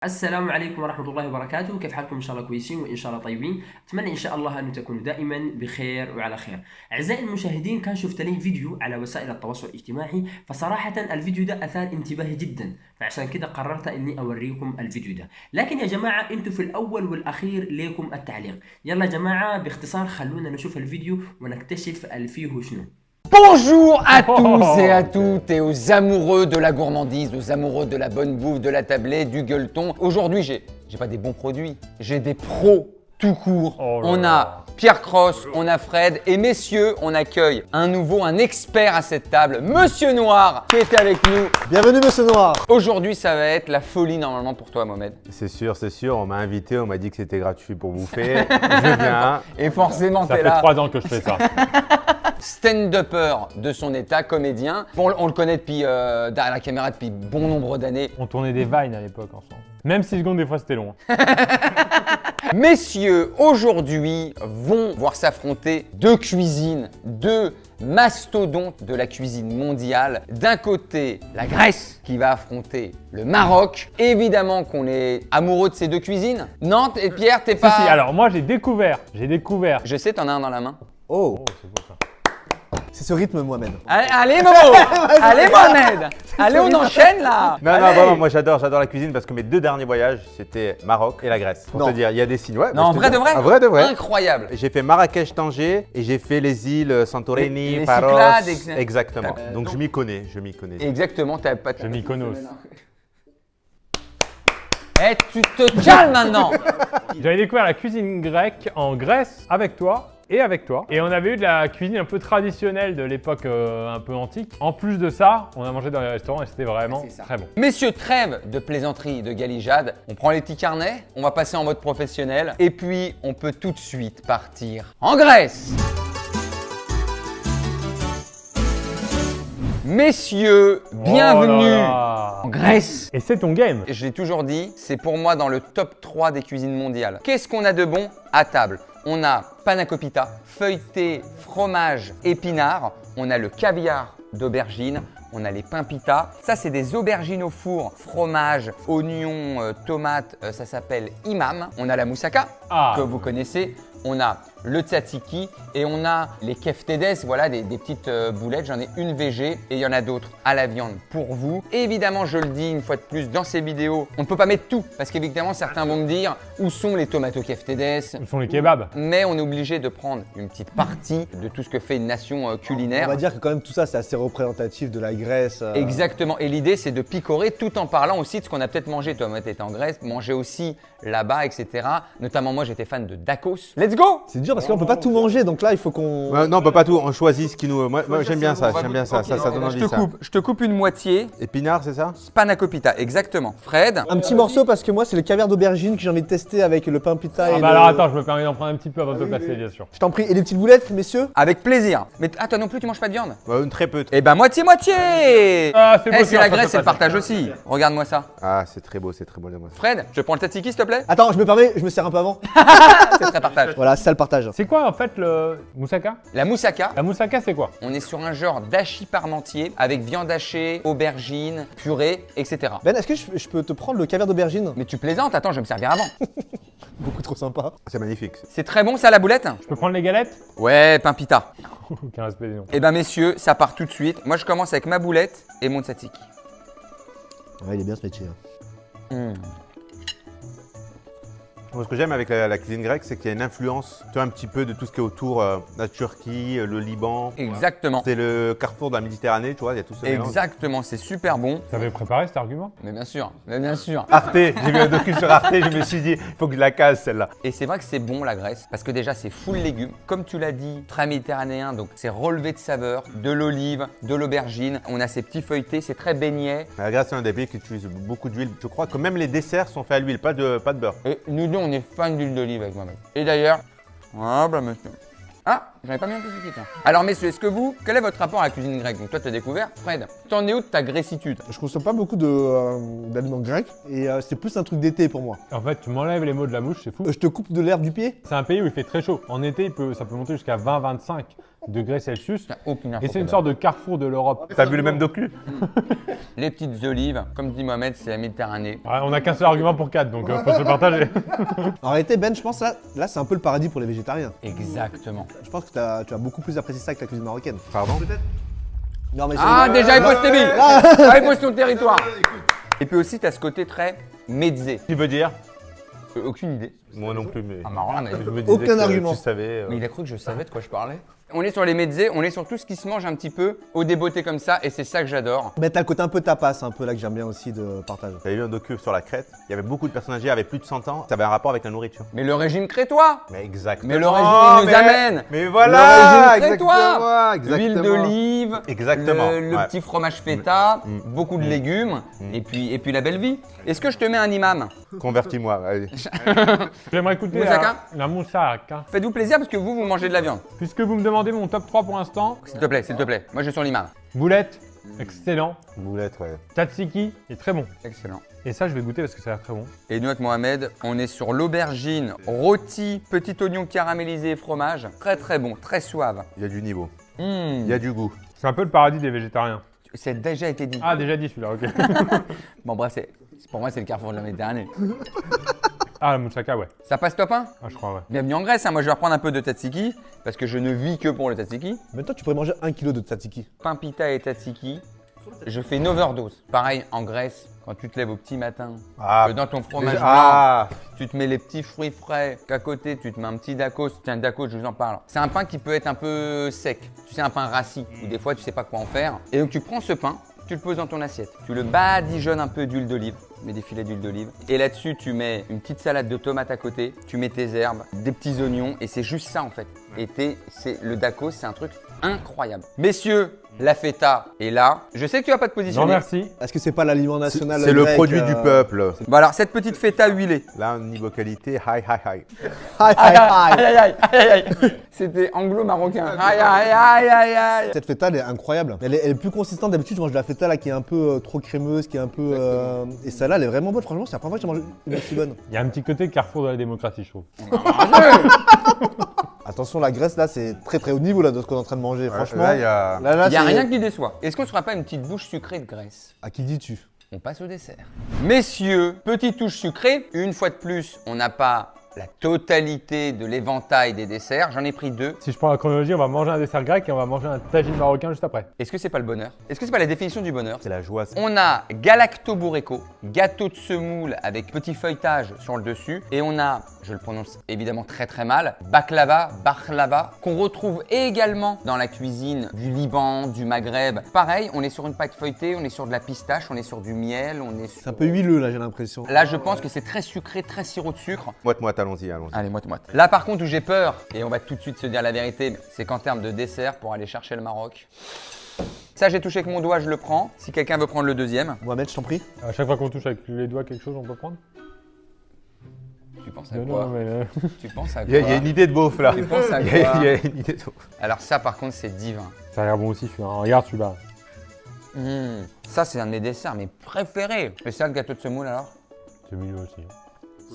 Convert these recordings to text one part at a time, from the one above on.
السلام عليكم ورحمة الله وبركاته. كيف حالكم؟ إن شاء الله كويسين وإن شاء الله طيبين. أتمنى إن شاء الله أن تكونوا دائما بخير وعلى خير. أعزائي المشاهدين، كان شفت لي فيديو على وسائل التواصل الاجتماعي، فصراحة الفيديو ده أثار انتباهي جدا، فعشان كده قررت إني أوريكم الفيديو ده. لكن يا جماعة أنتوا في الأول والأخير ليكم التعليق. يلا يا جماعة باختصار خلونا نشوف الفيديو ونكتشف الفيه شنو. Bonjour à tous et à toutes et aux amoureux de la gourmandise, aux amoureux de la bonne bouffe, de la tablette, du gueuleton. Aujourd'hui, j'ai pas des bons produits, j'ai des pros tout court. On a Pierre Cross, on a Fred et messieurs, on accueille un expert à cette table, Monsieur Noir, qui est avec nous. Bienvenue Monsieur Noir. Aujourd'hui, ça va être la folie normalement pour toi, Mohamed. C'est sûr, on m'a invité, on m'a dit que c'était gratuit pour bouffer. Je viens. Et forcément, t'es là. Ça fait 3 ans que je fais ça. Stand-upper de son état, comédien. Bon, on le connaît depuis derrière la caméra depuis bon nombre d'années. On tournait des vines à l'époque ensemble. Même 6 secondes, des fois, c'était long. Messieurs, aujourd'hui, vont voir s'affronter deux cuisines, deux mastodontes de la cuisine mondiale. D'un côté, la Grèce qui va affronter le Maroc. Évidemment qu'on est amoureux de ces deux cuisines. Nantes et Pierre, t'es pas… Si, alors moi, j'ai découvert. Je sais, t'en as un dans la main. Oh, c'est beau ça. c'est ce rythme Mohamed. Allez Momo. Allez Mohamed. Allez, on enchaîne là. Non, vraiment, moi j'adore la cuisine parce que mes 2 derniers voyages, c'était Maroc et la Grèce. Pour Non. te dire, il y a des signes. Ouais, Non, je te vrai dis. de vrai. Ah, vrai de vrai. Incroyable. J'ai fait Marrakech-Tanger et j'ai fait les îles Santorini, Les Paros. Cyclades, Exactement. Donc donc- je m'y connais. Exactement, t'as pas de… Je Mykonos. Eh, tu te calmes maintenant. J'avais découvert la cuisine grecque en Grèce avec toi. Et on avait eu de la cuisine un peu traditionnelle de l'époque un peu antique. En plus de ça, on a mangé dans les restaurants et c'était vraiment très bon. Messieurs, trêve de plaisanterie, de galijade. On prend les petits carnets, on va passer en mode professionnel et puis on peut tout de suite partir en Grèce. Messieurs, bienvenue Oh là là. en Grèce. Et c'est ton game. Je l'ai toujours dit, c'est pour moi dans le top 3 des cuisines mondiales. Qu'est-ce qu'on a de bon à table? On a panna coppita, feuilleté, fromage, épinards. On a le caviar d'aubergine. On a les pain pita. Ça, c'est des aubergines au four, fromage, oignons, tomates. Ça s'appelle imam. On a la moussaka, que vous connaissez. On a le tzatziki et on a les keftedes, voilà des petites boulettes. J'en ai une végé et il y en a d'autres à la viande pour vous. Et évidemment, je le dis une fois de plus dans ces vidéos, on ne peut pas mettre tout parce qu'évidemment, certains vont me dire où sont les tomato keftedes. Où sont les kebabs? Mais on est obligé de prendre une petite partie de tout ce que fait une nation culinaire. On va dire que quand même tout ça c'est assez représentatif de la Grèce. Exactement. Et l'idée, c'est de picorer tout en parlant aussi de ce qu'on a peut-être mangé. Toi, moi, t'étais en Grèce, manger aussi là-bas, etc. Notamment, moi, j'étais fan de Dakos. Let's go! C'est dur parce qu'on peut pas tout manger, donc là il faut qu'on… Non, on peut pas tout. On choisit ce qui nous. Moi j'aime bien ça. J'aime bien ça. Ça donne envie. Je te coupe une moitié. Épinards, c'est ça? Panna coppita, exactement. Fred? Un petit morceau parce que moi c'est le caviar d'aubergine que j'ai envie de tester avec le pain pita Ah et bah le… alors attends, je me permets d'en prendre un petit peu avant de te placer, bien sûr. Je t'en prie. Et les petites boulettes, messieurs? Avec plaisir. Mais toi non plus, tu manges pas de viande? Très peu. Eh ben, moitié-moitié! Ah, c'est beau, Eh, ça, c'est la ça, Grèce, ça c'est le passe. partage aussi. Regarde-moi ça. Ah, c'est très beau. Fred, je prends le tzatziki, s'il te plaît? Attends, je me permets, je me sers un peu avant. C'est très partage. Voilà, c'est ça le partage. C'est quoi en fait le moussaka? La moussaka. La moussaka, c'est quoi? On est sur un genre d'hachis parmentier avec viande hachée, aubergine, purée, etc. Ben, est-ce que je peux te prendre le caviar d'aubergine? Mais tu plaisantes, attends, je vais me servir avant. Beaucoup trop sympa. C'est magnifique. C'est très bon ça, la boulette? Je peux prendre les galettes? Ouais, pain pita. Aucun respect des noms. Eh ben messieurs, ça part tout de suite. Moi je commence avec ma boulette et mon tzatziki. Ouais, il est bien ce métier. Moi, ce que j'aime avec la cuisine grecque, c'est qu'il y a une influence, tu vois, un petit peu de tout ce qui est autour, la Turquie, le Liban. Exactement. C'est le carrefour de la Méditerranée, tu vois, il y a tout ce mélange. Exactement, c'est super bon. T'avais préparé cet argument? Mais bien sûr, mais bien sûr. Arte, j'ai vu un docu sur Arte, je me suis dit, il faut que je la case celle-là. Et c'est vrai que c'est bon la Grèce, parce que déjà c'est full légumes. Comme tu l'as dit, très méditerranéen, donc c'est relevé de saveurs, de l'olive, de l'aubergine. On a ces petits feuilletés, c'est très beignet. La Grèce, c'est un des pays qui utilise beaucoup d'huile. Je crois que même les desserts sont faits à l'huile, pas de beurre. Et nous deux, on est fans d'huile d'olive avec moi-même. Et d'ailleurs, ah bah monsieur. Ah, J'en ai pas mis un peu plus tiens. Alors messieurs, quel est votre rapport à la cuisine grecque? Donc toi, tu as découvert. Fred, t'en es où de ta grécitude? Je consomme pas beaucoup d'aliments grecs et c'est plus un truc d'été pour moi. En fait, tu m'enlèves les mots de la bouche, c'est fou. Je te coupe de l'herbe du pied. C'est un pays où il fait très chaud. En été, ça peut monter jusqu'à 20-25 degrés Celsius. T'as aucune info. Et c'est une sorte de carrefour de l'Europe. T'as vu le même docu? Les petites olives, comme dit Mohamed, c'est la Méditerranée. Ouais, on a qu'un seul argument pour 4, donc faut se le partager. En réalité, Ben, je pense là c'est un peu le paradis pour les végétariens. Exactement. Je pense que tu as beaucoup plus apprécié ça que la cuisine marocaine. Pardon? Non, mais Ah, déjà, il pose tes billes. Ah, il pose ton territoire. Et puis aussi, tu as ce côté très mezzé. Tu veux dire? Aucune idée. Moi non plus, mais. Ah, marrant là, mais... Je me disais Aucun que argument. Tu savais. Mais il a cru que je savais de quoi je parlais. On est sur les mezzés, on est sur tout ce qui se mange un petit peu au débeauté comme ça, et c'est ça que j'adore. Ben, t'as le côté un peu tapas, un peu là que j'aime bien aussi de partage. J'avais vu un docu sur la Crète. Il y avait beaucoup de personnes âgées, avaient plus de 100 ans. Ça avait un rapport avec la nourriture. Mais le régime crétois. Mais exactement. Mais le régime nous amène. Mais voilà. Le régime crétois. Exactement. L'huile d'olive. Exactement. Le Ouais. petit fromage feta, Mm. beaucoup de légumes, et puis la belle vie. Est-ce que je te mets un imam? Convertis-moi. Allez. J'aimerais écouter Moussaka la moussaka. Faites-vous plaisir parce que vous mangez de la viande. Puisque vous me demandez mon top 3 pour l'instant, S'il te plaît. Moi, je suis sur l'imam. boulette, excellent. Boulette, ouais. Tzatziki est très bon. Excellent. Et ça, je vais goûter parce que ça a l'air très bon. Et nous, avec Mohamed, on est sur l'aubergine, rôti, petit oignon caramélisé et fromage. Très très bon, très suave. Il y a du niveau. Mmh. Il y a du goût. C'est un peu le paradis des végétariens. Ça a déjà été dit. Ah, déjà dit celui-là, ok. Bon, bref, pour moi, c'est le carrefour de la Méditerranée. Ah, la moussaka, ouais. Ça passe top 1? Ah, je crois, ouais. Bienvenue en Grèce, hein. Moi je vais reprendre un peu de tzatziki parce que je ne vis que pour le tzatziki. Mais toi, tu pourrais manger 1 kilo de tzatziki. Pain pita et tzatziki, je fais une overdose. Pareil en Grèce, quand tu te lèves au petit matin, que dans ton fromage blanc, tu te mets les petits fruits frais, qu'à côté tu te mets un petit dacos. Tiens, dacos, je vous en parle. C'est un pain qui peut être un peu sec. Tu sais, un pain rassis, où des fois tu sais pas quoi en faire. Et donc tu prends ce pain, tu le poses dans ton assiette. Tu le badigeonnes un peu d'huile d'olive. Tu mets des filets d'huile d'olive. Et là-dessus, tu mets une petite salade de tomates à côté. Tu mets tes herbes, des petits oignons. Et c'est juste ça en fait. Et le dacos, c'est un truc incroyable. Messieurs, la feta est là. Je sais que tu vas pas te Non, positionner. merci. Est-ce que c'est pas l'aliment national C'est le grec, produit du peuple. Bon alors, cette petite feta huilée. Là, niveau qualité, high, high, high. Aïe, aïe, aïe. Aïe, aïe, aïe, aïe. C'était anglo-marocain. Aïe, aïe, aïe, aïe, aïe. Cette feta, elle est incroyable. Elle est plus consistante. D'habitude, je mange de la feta là qui est un peu trop crémeuse, qui est un peu. Et celle-là, elle est vraiment bonne. Franchement, c'est la première fois que j'ai mangé une aussi bonne. Il y a un petit côté carrefour de la démocratie, je trouve. Attention, la Grèce là, c'est très très haut niveau là de ce qu'on est en train de manger. Franchement, Là, il y a. Il n'y a c'est- rien qui déçoit. Est-ce qu'on ne sera pas une petite bouche sucrée de Grèce? À qui dis-tu? On passe au dessert. Messieurs, petite touche sucrée. Une fois de plus, on n'a pas la totalité de l'éventail des desserts. J'en ai pris 2. Si je prends la chronologie, on va manger un dessert grec et on va manger un tagine marocain juste après. Est-ce que c'est pas le bonheur? Est-ce que c'est pas la définition du bonheur? C'est la joie. ça. On a galactoboureko, gâteau de semoule avec petit feuilletage sur le dessus. Et on a, je le prononce évidemment très très mal, baklava, qu'on retrouve également dans la cuisine du Liban, du Maghreb. Pareil, on est sur une pâte feuilletée, on est sur de la pistache, on est sur du miel, on est sur... C'est un peu huileux là, j'ai l'impression. Là, je pense que c'est très sucré, très sirop de sucre. Moite-moite, allons-y, allons-y. Allez, moite-moite. Là, par contre, où j'ai peur, et on va tout de suite se dire la vérité, c'est qu'en termes de dessert, pour aller chercher le Maroc, ça, j'ai touché avec mon doigt, je le prends. Si quelqu'un veut prendre le deuxième, Mohamed, je t'en prie. À chaque fois qu'on touche avec les doigts quelque chose, on peut prendre? tu penses à Non, quoi? non, mais Tu penses à Il y a quoi? une idée de beauf là. Tu penses à Il y a quoi? une idée de beauf. Alors ça, par contre, c'est divin. ça a l'air bon aussi celui-là. Regarde celui-là. Ça, c'est un de mes desserts, mes préférés. Et ça, le gâteau de semoule, alors? C'est mignon aussi.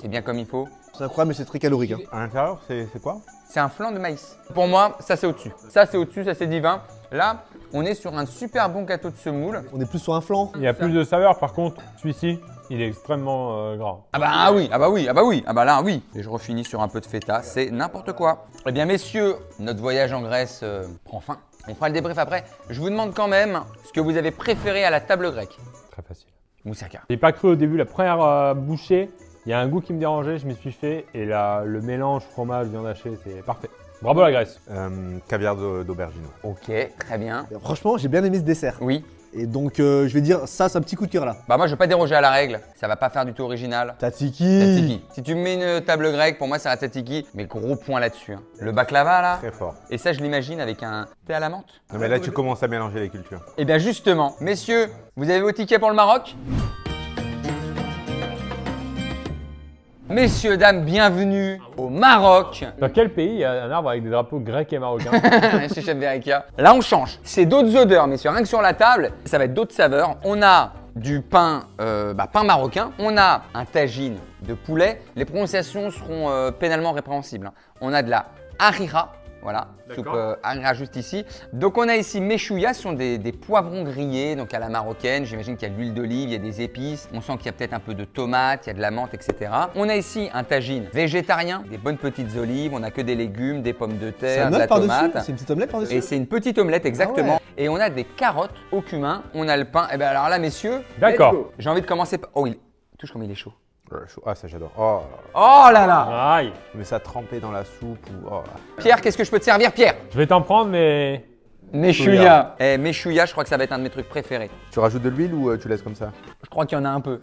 C'est bien comme il faut. C'est incroyable, mais c'est très calorique. Hein. À l'intérieur, c'est quoi? C'est un flan de maïs. Pour moi, ça, c'est au-dessus. Ça, c'est au-dessus, ça, c'est divin. Là, on est sur un super bon gâteau de semoule. On est plus sur un flan. Il y a plus de saveur, par contre, celui-ci, il est extrêmement gras. Ah bah oui, ah bah oui, ah bah oui, ah bah là oui. Et je refinis sur un peu de feta, c'est n'importe quoi. Eh bien messieurs, notre voyage en Grèce prend fin. On fera le débrief après. Je vous demande quand même ce que vous avez préféré à la table grecque. Très facile. Moussaka. J'ai pas cru au début, la première bouchée, il y a un goût qui me dérangeait, je m'y suis fait. Et là, le mélange fromage, viande hachée, c'est parfait. Bravo la Grèce. Caviar d'aubergine. Ok, très bien. Et franchement, j'ai bien aimé ce dessert. Oui. Et donc, je vais dire, ça, c'est un petit coup de cœur là. Bah moi je vais pas déroger à la règle, ça va pas faire du tout original. Tzatziki. Tzatziki. Si tu me mets une table grecque, pour moi c'est la tzatziki, mais gros point là-dessus. Hein. Le baklava là, Très fort. et ça je l'imagine avec un thé à la menthe. Non mais là, tu commences à mélanger les cultures. Et bien justement, messieurs, vous avez vos tickets pour le Maroc? Messieurs, dames, bienvenue au Maroc. Dans quel pays il y a un arbre avec des drapeaux grecs et marocains? Chez Chef Verica. Là, on change. C'est d'autres odeurs, messieurs. Rien que sur la table, ça va être d'autres saveurs. On a du pain, pain marocain. On a un tagine de poulet. Les prononciations seront pénalement répréhensibles. On a de la harira. Voilà, soupe harira juste ici. Donc on a ici meshouya, ce sont des poivrons grillés, donc à la marocaine. J'imagine qu'il y a de l'huile d'olive, il y a des épices. On sent qu'il y a peut-être un peu de tomate, il y a de la menthe, etc. On a ici un tagine végétarien, des bonnes petites olives. On n'a que des légumes, des pommes de C'est terre, un de la œuf par-dessus? tomate. C'est une petite omelette par-dessus? Et c'est une petite omelette, exactement. Ah Et on a des carottes au cumin. On a le pain. Et bien alors là, messieurs, D'accord. let's go. J'ai envie de commencer par… Oh, il touche comme il est chaud. Chaud. Ah, ça j'adore. Oh, Oh là là. Aïe. tu mets ça trempé dans la soupe ou. Oh, là. Pierre, qu'est-ce que je peux te servir, Pierre? Je vais t'en prendre, mais. Meshouya. Meshouya, je crois que ça va être un de mes trucs préférés. Tu rajoutes de l'huile ou tu laisses comme ça? Je crois qu'il y en a un peu.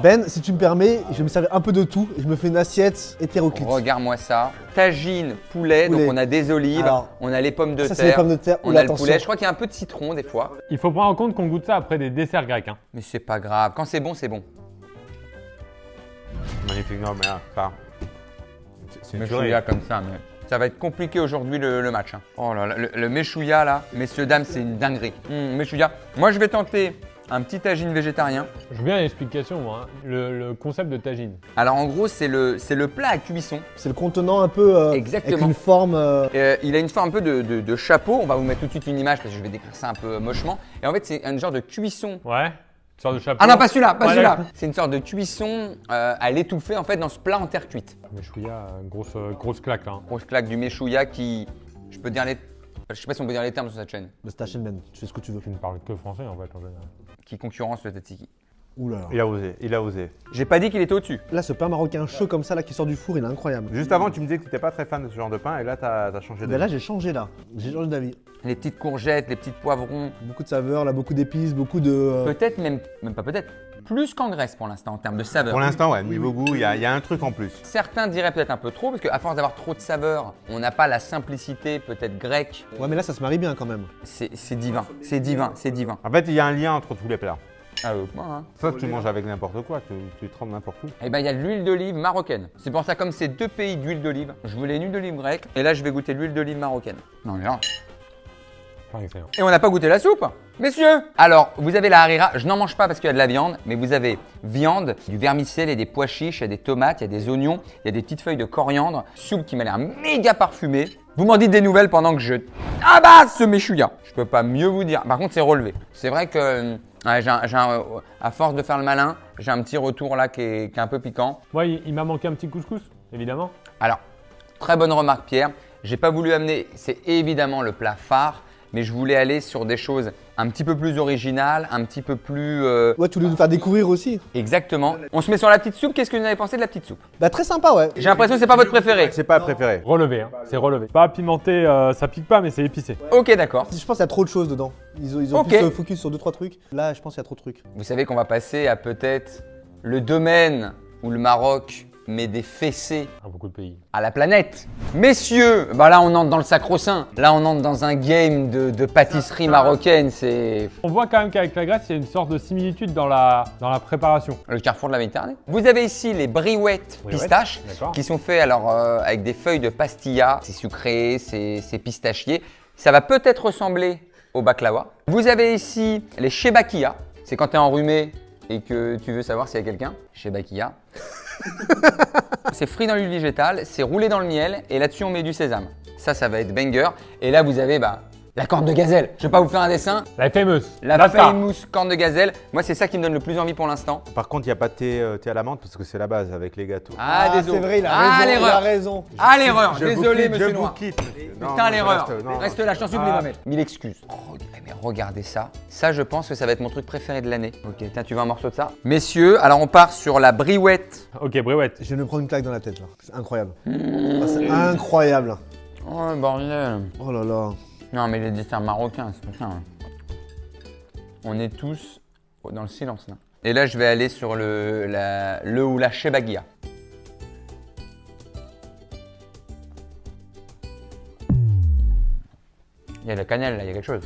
Ben, si tu me permets, je vais me servir un peu de tout et je me fais une assiette hétéroclite. Regarde-moi ça. Tagine, poulet, donc Poulet. on a des olives, Alors, on a les pommes de ça, c'est les terre, pommes de terre. on Oula, a le attention. poulet. Je crois qu'il y a un peu de citron des fois. Il faut prendre en compte qu'on goûte ça après des desserts grecs. Hein. Mais c'est pas grave. Quand c'est bon, c'est bon. Magnifique, non, mais là, ça. C'est une tuerie. Meshouya comme ça, mais ça va être compliqué aujourd'hui le match. Hein. Oh là là, le meshouya là, messieurs, dames, c'est une dinguerie. Meshouya. Moi, je vais tenter un petit tagine végétarien. Je veux bien une explication, moi. Hein. Le concept de tagine. Alors en gros, c'est le plat à cuisson. C'est le contenant un peu Exactement. avec une forme. Il a une forme un peu de chapeau. On va vous mettre tout de suite une image parce que je vais décrire ça un peu mochement. Et en fait, c'est un genre de cuisson. Ouais. Une sorte de chapeau. Ah non, pas celui-là, pas Ouais, celui-là. d'accord. C'est une sorte de cuisson à l'étouffer en fait dans ce plat en terre cuite. Meshouya, grosse claque là. Hein. Grosse claque du meshouya qui, je peux dire je sais pas si on peut dire les termes sur cette chaîne, C'est ta chaîne, Ben. Tu fais ce que tu veux. Tu ne parles que français en fait en général. qui concurrence le tzatziki. Oula. Il a osé, il a osé. J'ai pas dit qu'il était au-dessus. Là, ce pain marocain chaud comme ça, là, qui sort du four, il est incroyable. Juste avant, tu me disais que tu n'étais pas très fan de ce genre de pain et là, tu as changé de. Mais là, j'ai changé là. J'ai changé d'avis. Les petites courgettes, les petits poivrons, Beaucoup de saveurs, là, beaucoup d'épices, beaucoup de. peut-être même pas peut-être, plus qu'en Grèce pour l'instant en termes de saveur. Pour l'instant, ouais, niveau goût, il y a un truc en plus. Certains diraient peut-être un peu trop parce qu'à force d'avoir trop de saveurs, on n'a pas la simplicité peut-être grecque. Ouais, mais là, ça se marie bien quand même. C'est divin, c'est divin, c'est divin. En fait, il y a un lien entre tous les plats. Ah moi, hein. Sauf que tu manges avec n'importe quoi, tu trempes n'importe où. Eh ben, il y a de l'huile d'olive marocaine. C'est pour ça, comme c'est deux pays d'huile d'olive, je voulais une huile d'olive grecque et là, je vais goûter l'huile d'olive marocaine. Non, mais là. Enfin, excellent. Et on n'a pas goûté la soupe, messieurs. Alors, vous avez la harira, je n'en mange pas parce qu'il y a de la viande, mais vous avez viande, du vermicelle et des pois chiches, il y a des tomates, il y a des oignons, il y a des petites feuilles de coriandre, soupe qui m'a l'air méga parfumée. Vous m'en dites des nouvelles pendant que je tabasse ce meshouya. Je peux pas mieux vous dire. Par contre, c'est relevé. C'est vrai que à force de faire le malin, j'ai un petit retour là qui est un peu piquant. Moi, il m'a manqué un petit couscous, évidemment. Alors, très bonne remarque Pierre. J'ai pas voulu amener, c'est évidemment le plat phare, mais je voulais aller sur des choses un petit peu plus originales, un petit peu plus… Ouais, tu voulais nous faire découvrir aussi. Exactement. On se met sur la petite soupe. Qu'est-ce que vous en avez pensé de la petite soupe? Bah, très sympa, ouais. J'ai l'impression que c'est pas votre préféré. C'est pas préféré. Relevé, hein. C'est relevé. Pas pimenté, ça pique pas, mais c'est épicé. Ok, d'accord. Je pense qu'il y a trop de choses dedans. Ils ont Ok. plus focus sur 2-3 trucs. Là, je pense qu'il y a trop de trucs. Vous savez qu'on va passer à peut-être le domaine où le Maroc met des fessées À beaucoup de pays. à la planète. Messieurs, bah là on entre dans le sacro-saint. Là on entre dans un game de pâtisserie marocaine. C'est On voit quand même qu'avec la Grèce, il y a une sorte de similitude dans la préparation. le carrefour de la Méditerranée. Vous avez ici les briouettes pistaches D'accord. qui sont faits alors avec des feuilles de pastilla. C'est sucré, c'est pistachier. Ça va peut-être ressembler au baklawa. Vous avez ici les shebakia. C'est quand tu es enrhumé et que tu veux savoir s'il y a quelqu'un. Shebakia. C'est frit dans l'huile végétale, c'est roulé dans le miel et là-dessus on met du sésame. Ça va être banger. Et là vous avez la corne de gazelle. Je vais pas vous faire un dessin. La famous. La star. famous corne de gazelle. Moi c'est ça qui me donne le plus envie pour l'instant. Par contre, il n'y a pas de thé à la menthe parce que c'est la base avec les gâteaux. Désolé. c'est vrai, il a Ah, raison. Il a l'erreur. raison. Ah l'erreur. Je vous Désolé quitte, monsieur je vous Noir. quitte. Non, Putain non, l'erreur. non. Reste là, je t'en supplie Ah. Mamel. Mille excuses. Mais regardez ça. Ça je pense que ça va être mon truc préféré de l'année. Ok, tiens tu veux un morceau de ça? Messieurs, alors on part sur la briouette. Ok, briouette. Je viens de me prendre une claque dans la tête là. C'est incroyable. Ah, c'est incroyable. Oh bordel. Oh là là. Non mais les desserts marocains, c'est pas ça. Hein. On est tous dans le silence là. Et là je vais aller sur le ou la shebagia. Il y a de la cannelle là, il y a quelque chose.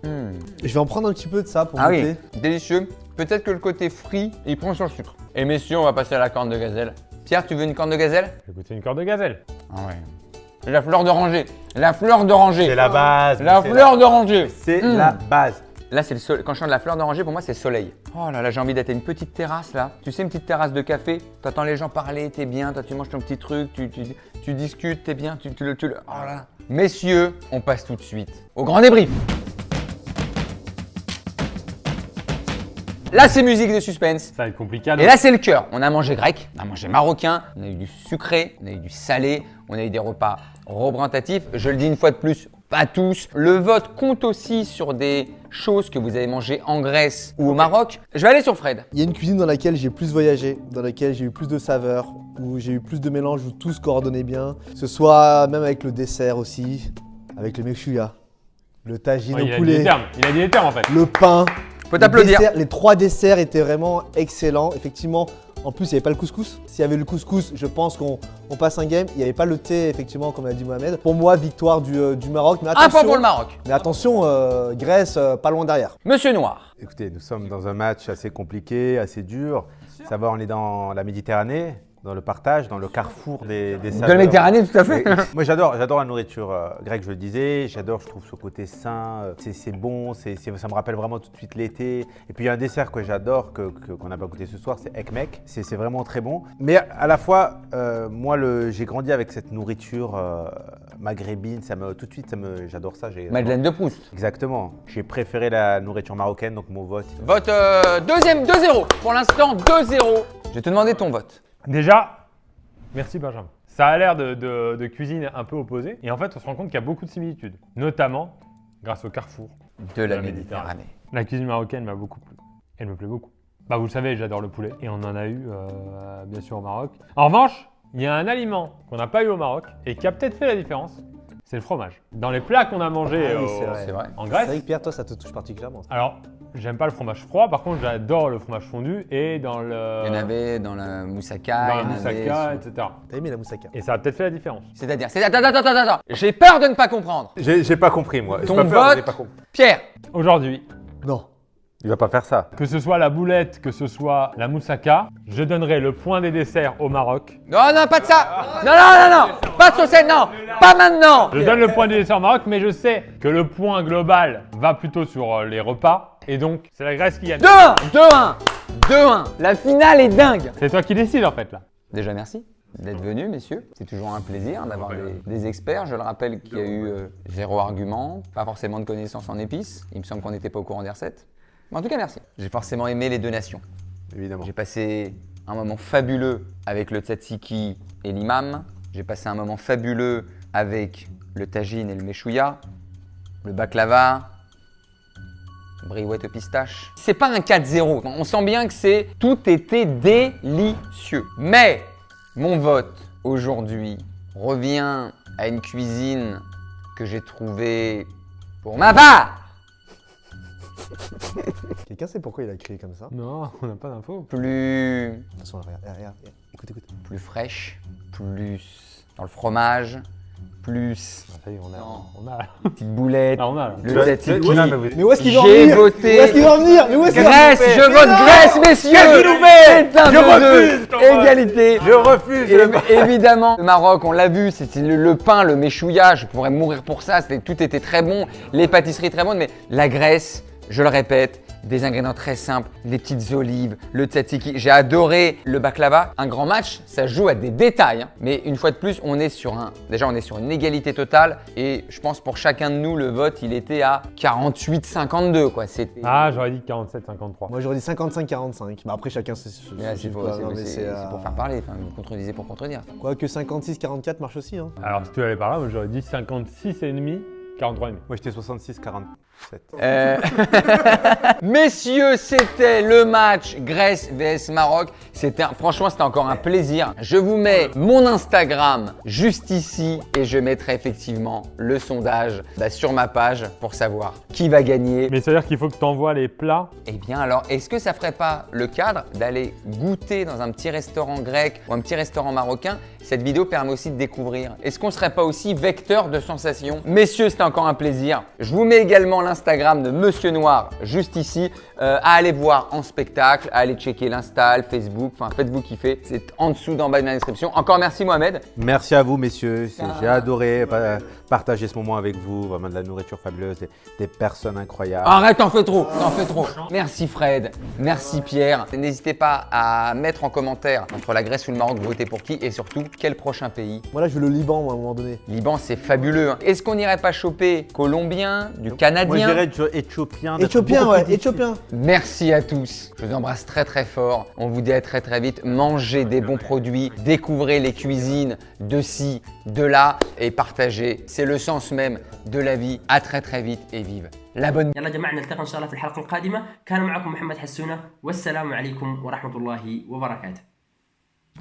Je vais en prendre un petit peu de ça pour Ah goûter. oui, délicieux. Peut-être que le côté frit, il prend sur le sucre. Et messieurs, on va passer à la corne de gazelle. Pierre, tu veux une corne de gazelle? Je vais goûter une corde de gazelle. Ah ouais. La fleur d'oranger. La fleur d'oranger. C'est la base. La fleur d'oranger. C'est la base. Là, c'est le soleil. Quand je chante la fleur d'oranger, pour moi, c'est soleil. Oh là là, j'ai envie d'être une petite terrasse là. Tu sais, une petite terrasse de café. T'entends les gens parler, t'es bien. Toi, tu manges ton petit truc, tu discutes, t'es bien. Oh là là. Messieurs, on passe tout de suite au grand débrief. Là, c'est musique de suspense. Ça va être compliqué. Et là, c'est le cœur. On a mangé grec, on a mangé marocain, on a eu du sucré, on a eu du salé, on a eu des repas représentatifs. Je le dis une fois de plus, pas tous. Le vote compte aussi sur des choses que vous avez mangées en Grèce ou au Maroc. Je vais aller sur Fred. Il y a une cuisine dans laquelle j'ai plus voyagé, dans laquelle j'ai eu plus de saveurs, où j'ai eu plus de mélanges, où tout se coordonnait bien. Que ce soit même avec le dessert aussi, avec le mekchouya, le tagine au poulet, Il a dit les termes en fait. le pain. Faut t'applaudir. Les 3 desserts étaient vraiment excellents. Effectivement, en plus, il n'y avait pas le couscous. S'il y avait le couscous, je pense qu'on passe un game. Il n'y avait pas le thé, effectivement, comme a dit Mohamed. Pour moi, victoire du Maroc. Mais Un attention, point pour le Maroc. Mais attention, Grèce, pas loin derrière. Monsieur Noir. Écoutez, nous sommes dans un match assez compliqué, assez dur. Ça va, on est dans la Méditerranée, dans le partage, dans le carrefour des De saveurs. la Méditerranée, tout à fait. Moi, j'adore la nourriture grecque, je le disais. J'adore, je trouve ce côté sain. C'est bon, ça me rappelle vraiment tout de suite l'été. Et puis, il y a un dessert que j'adore, qu'on n'a pas goûté ce soir, c'est ekmek. C'est vraiment très bon. Mais à la fois, moi, j'ai grandi avec cette nourriture maghrébine. Tout de suite, j'adore ça. Madeleine de Proust. Exactement. J'ai préféré la nourriture marocaine, donc mon vote. Vote deuxième, 2-0. Pour l'instant, 2-0. Je vais te demander ton vote. Déjà, merci Benjamin. Ça a l'air de cuisine un peu opposée. Et en fait, on se rend compte qu'il y a beaucoup de similitudes. Notamment grâce au carrefour De la Méditerranée. La cuisine marocaine m'a beaucoup plu. Elle me plaît beaucoup. Bah, vous le savez, j'adore le poulet. Et on en a eu, bien sûr, au Maroc. En revanche, il y a un aliment qu'on n'a pas eu au Maroc et qui a peut-être fait la différence. C'est le fromage. Dans les plats qu'on a mangés C'est vrai. en C'est Grèce, vrai que Pierre, toi, ça te touche particulièrement. alors, j'aime pas le fromage froid. Par contre, j'adore le fromage fondu et dans le... Il y en avait dans la moussaka, dans il la y en moussaka, avait... etc. T'as aimé la moussaka? Et ça a peut-être fait la différence. C'est-à-dire, attends. J'ai peur de ne pas comprendre. J'ai pas compris, moi. J'ai Ton pas peur, j'ai vote, pas compris. Pierre. Aujourd'hui, Non. Il va pas faire ça. que ce soit la boulette, que ce soit la moussaka, je donnerai le point des desserts au Maroc. Non, pas de ça. Non. Pas de saucette, non. Pas maintenant. Je donne le point des desserts au Maroc, mais je sais que le point global va plutôt sur les repas. Et donc, c'est la Grèce qui gagne. 2-1. La finale est dingue. C'est toi qui décides en fait là. Déjà, merci d'être venus, messieurs. C'est toujours un plaisir d'avoir des experts. Je le rappelle qu'il y a eu 0 argument, pas forcément de connaissances en épices. Il me semble qu'on n'était pas au courant des recettes. Mais en tout cas, merci. J'ai forcément aimé les 2 nations. Évidemment. J'ai passé un moment fabuleux avec le tzatziki et l'imam. J'ai passé un moment fabuleux avec le tagine et le meshouya, le baklava, briouette au pistache. C'est pas un 4-0. On sent bien que tout était délicieux. Mais mon vote aujourd'hui revient à une cuisine que j'ai trouvée pour ma part Quelqu'un sait pourquoi il a crié comme ça? Non, on n'a pas d'infos. plus Attention, regarde. Écoute. plus fraîche, plus dans le fromage, plus Ça y est, Non. on a. petite boulette, Ah, on a là. le tzatziki. Mais où est-ce qu'il va en J'ai venir? voté Où est-ce qu'il va en venir? Mais où est-ce qu'il va en Grèce, venir? je vote Grèce, messieurs. C'est un Je 2-2. Égalité. Je refuse. Et évidemment, le Maroc, on l'a vu, c'était le pain, le meshouya, je pourrais mourir pour ça, tout était très bon, les pâtisseries très bonnes, mais la Grèce, je le répète, des ingrédients très simples, les petites olives, le tzatziki. J'ai adoré le baklava. Un grand match, ça joue à des détails, hein. Mais une fois de plus, on est sur une égalité totale. Et je pense pour chacun de nous, le vote, il était à 48-52, quoi. C'était. Ah, j'aurais dit 47-53. Moi, j'aurais dit 55-45. Mais après, chacun c'est. Ouais, c'est pour faire parler, enfin, vous contredisez pour contredire. Quoique 56-44 marche aussi. Hein. Alors, si tu allais par là, moi j'aurais dit 56,5, 43,5. Moi, j'étais 66-47. Messieurs, c'était le match Grèce vs Maroc. Franchement, c'était encore un plaisir. Je vous mets mon Instagram juste ici et je mettrai effectivement le sondage sur ma page pour savoir qui va gagner. Mais ça veut dire qu'il faut que tu envoies les plats. Eh bien alors, est-ce que ça ferait pas le cadre d'aller goûter dans un petit restaurant grec ou un petit restaurant marocain? Cette vidéo permet aussi de découvrir. Est-ce qu'on serait pas aussi vecteur de sensations? Messieurs, c'était encore un plaisir. Je vous mets également l'Instagram de Monsieur Noir, juste ici, à aller voir en spectacle, à aller checker l'Insta, le Facebook, enfin faites-vous kiffer. C'est en dessous, d'en bas de la description. Encore merci Mohamed. Merci à vous, messieurs. J'ai adoré partager ce moment avec vous. Vraiment de la nourriture fabuleuse, des personnes incroyables. Arrête, t'en fais trop, t'en fais trop. Merci Fred, merci Pierre. N'hésitez pas à mettre en commentaire entre la Grèce ou le Maroc, vous votez pour qui et surtout quel prochain pays. Moi là, je veux le Liban, moi, à un moment donné. Liban, c'est fabuleux. Hein. Est-ce qu'on n'irait pas choper colombien, du canadien? Moi, je dirais éthiopien. Éthiopien, ouais, éthiopien. Merci à tous. Je vous embrasse très très fort. On vous dit à très très vite. Mangez des bons produits, découvrez les cuisines de ci, de là et partagez. C'est le sens même de la vie. À très très vite et vive la bonne. يلا جماعة نلتقي إن شاء الله في الحلقة القادمة. كان معكم محمد حسونة والسلام عليكم ورحمة الله وبركاته.